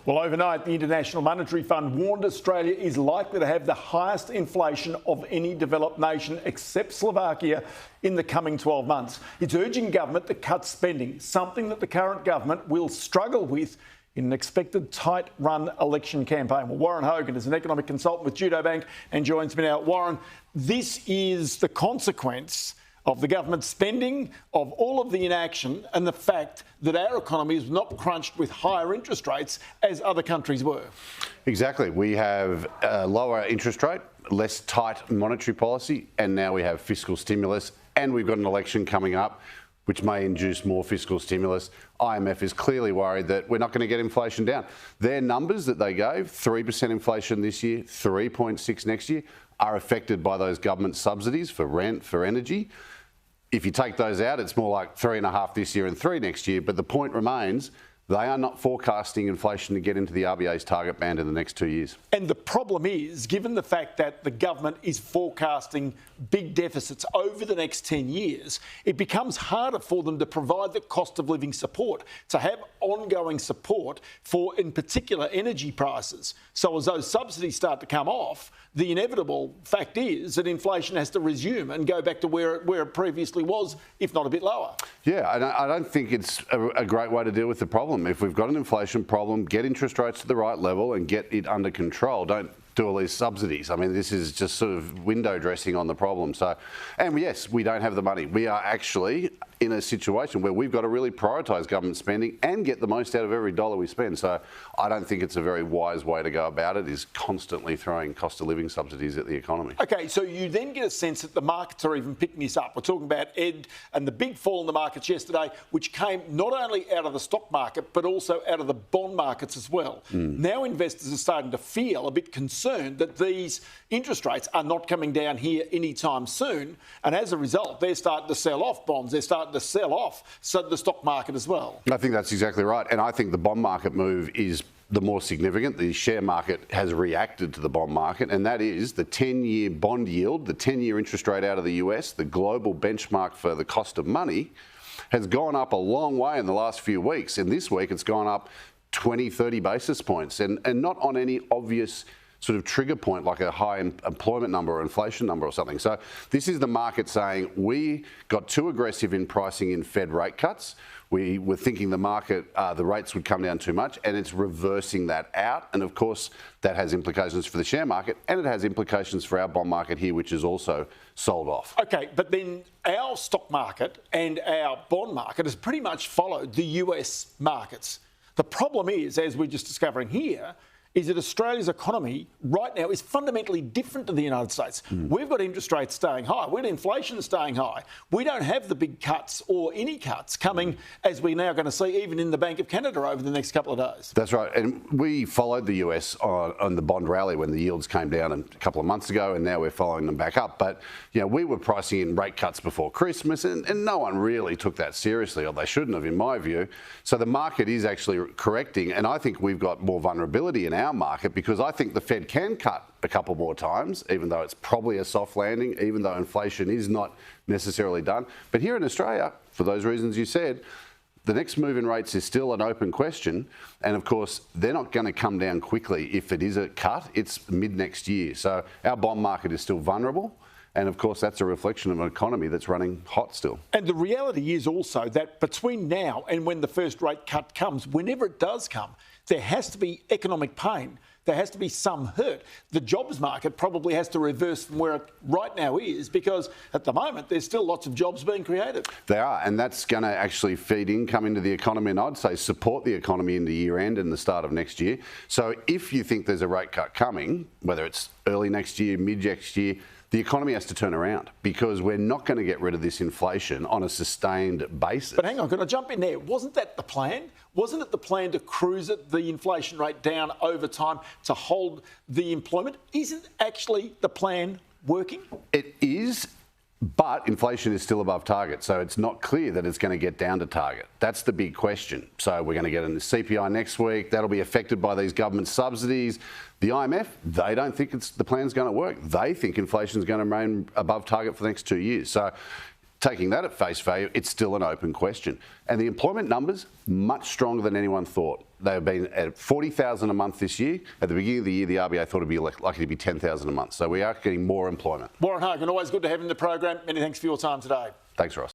Well, overnight, the International Monetary Fund warned Australia is likely to have the highest inflation of any developed nation except Slovakia in the coming 12 months. It's urging government to cut spending, something that the current government will struggle with in an expected tight-run election campaign. Well, Warren Hogan is an economic consultant with Judo Bank and joins me now. Warren, this is the consequence of the government spending, of all of the inaction, and the fact that our economy is not crunched with higher interest rates as other countries were. Exactly. We have a lower interest rate, less tight monetary policy, and now we have fiscal stimulus, and we've got an election coming up which may induce more fiscal stimulus. IMF is clearly worried that we're not going to get inflation down. Their numbers that they gave, 3% inflation this year, 3.6% next year, are affected by those government subsidies for rent, for energy. If you take those out, it's more like 3.5% this year and 3% next year. But the point remains, they are not forecasting inflation to get into the RBA's target band in the next 2 years. And the problem is, given the fact that the government is forecasting big deficits over the next 10 years, it becomes harder for them to provide the cost of living support, to have ongoing support for, in particular, energy prices. So as those subsidies start to come off, the inevitable fact is that inflation has to resume and go back to where it previously was, if not a bit lower. Yeah, I don't think it's a great way to deal with the problem. If we've got an inflation problem, get interest rates to the right level and get it under control. Don't do all these subsidies. I mean, this is just sort of window dressing on the problem. So, and yes, we don't have the money. We are actually in a situation where we've got to really prioritise government spending and get the most out of every dollar we spend. So I don't think it's a very wise way to go about it, is constantly throwing cost of living subsidies at the economy. OK, so you then get a sense that the markets are even picking this up. We're talking about Ed and the big fall in the markets yesterday, which came not only out of the stock market, but also out of the bond markets as well. Now investors are starting to feel a bit concerned that these interest rates are not coming down here anytime soon. And as a result, they're starting to sell off bonds. They're starting to sell off the stock market as well. I think that's exactly right. And I think the bond market move is the more significant. The share market has reacted to the bond market, and that is the 10-year bond yield, the 10-year interest rate out of the US, the global benchmark for the cost of money, has gone up a long way in the last few weeks. And this week it's gone up 20, 30 basis points, and not on any obvious sort of trigger point like a high employment number or inflation number or something. So this is the market saying we got too aggressive in pricing in Fed rate cuts. We were thinking the market, the rates would come down too much, and it's reversing that out. And of course, that has implications for the share market, and it has implications for our bond market here, which is also sold off. OK, but then our stock market and our bond market has pretty much followed the US markets. The problem is, as we're just discovering here, is that Australia's economy right now is fundamentally different to the United States. We've got interest rates staying high. We've got inflation staying high. We don't have the big cuts or any cuts coming, as we're now going to see, even in the Bank of Canada over the next couple of days. That's right. And we followed the US on the bond rally when the yields came down a couple of months ago, and now we're following them back up. But, you know, we were pricing in rate cuts before Christmas, and no one really took that seriously, or they shouldn't have, in my view. So the market is actually correcting, and I think we've got more vulnerability in our market, because I think the Fed can cut a couple more times, even though it's probably a soft landing, even though inflation is not necessarily done. But here in Australia, for those reasons you said, the next move in rates is still an open question. And of course, they're not going to come down quickly. If it is a cut, it's mid next year. So our bond market is still vulnerable. And of course, that's a reflection of an economy that's running hot still. And the reality is also that between now and when the first rate cut comes, whenever it does come, there has to be economic pain. There has to be some hurt. The jobs market probably has to reverse from where it right now is, because at the moment there's still lots of jobs being created. They are, and that's going to actually feed income into the economy, and I'd say support the economy into year end and the start of next year. So if you think there's a rate cut coming, whether it's early next year, mid next year, the economy has to turn around, because we're not going to get rid of this inflation on a sustained basis. But hang on, can I jump in there? Wasn't that the plan? Wasn't it the plan to cruise the inflation rate down over time to hold the employment? Isn't actually the plan working? It is. But inflation is still above target, so it's not clear that it's going to get down to target. That's the big question. So we're going to get in the CPI next week. That'll be affected by these government subsidies. The IMF, they don't think the plan's going to work. They think inflation is going to remain above target for the next 2 years. So taking that at face value, it's still an open question. And the employment numbers, much stronger than anyone thought. They've been at 40,000 a month this year. At the beginning of the year, the RBA thought it'd be likely to be 10,000 a month. So we are getting more employment. Warren Hogan, always good to have you in the program. Many thanks for your time today. Thanks, Ross.